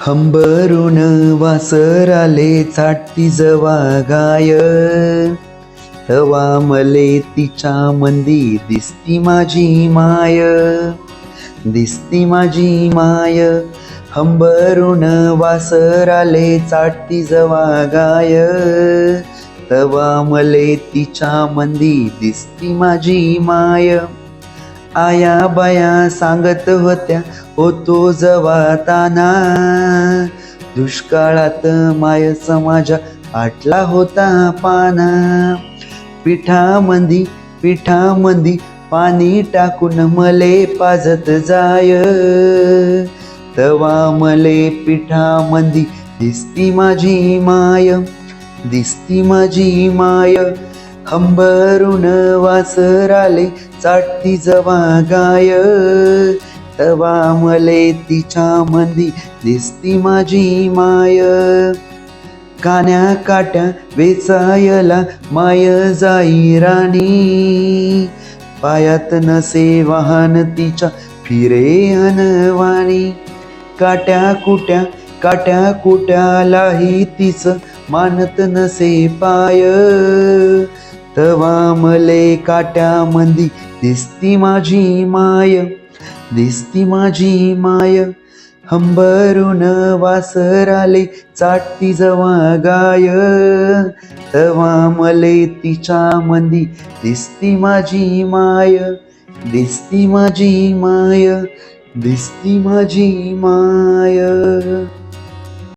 हंबरून वासराले चाटती जवा गाय, तवा मले तिच्या मंदी दिसती माझी माय, दिसती माझी माय. हंबरून वासराले चाटती जवा गाय, तवा मले तिच्या मंदी दिसती माझी माय. आया बाया सांगत होत्या होतो जवा ताना, दुष्काळात माय समाजा आटला होता पाना. पिठामंदी पाणी टाकून मले पाजत जाय, तवा मले पिठामंदी दिसती माझी माय, दिसती माझी माय. हंबरून वासराले चाटती जवा गाय, तवा मले तिच्या मंदी दिसती माझी माय. कान्या काट्या वेचायला माय जाई राणी, पायात नसे वाहन तिच्या फिरे अनवाणी. काट्या कुट्यालाही तिच मानत नसे पाय, तवा मले काट्यामंदी दिसती माझी माय, दिसती माझी माय. हंबरून वासराले चाटती जवा गाय, तवा मले तिच्या मंदी दिसती माझी माय, दिसती माझी माय, दिसती माझी माय.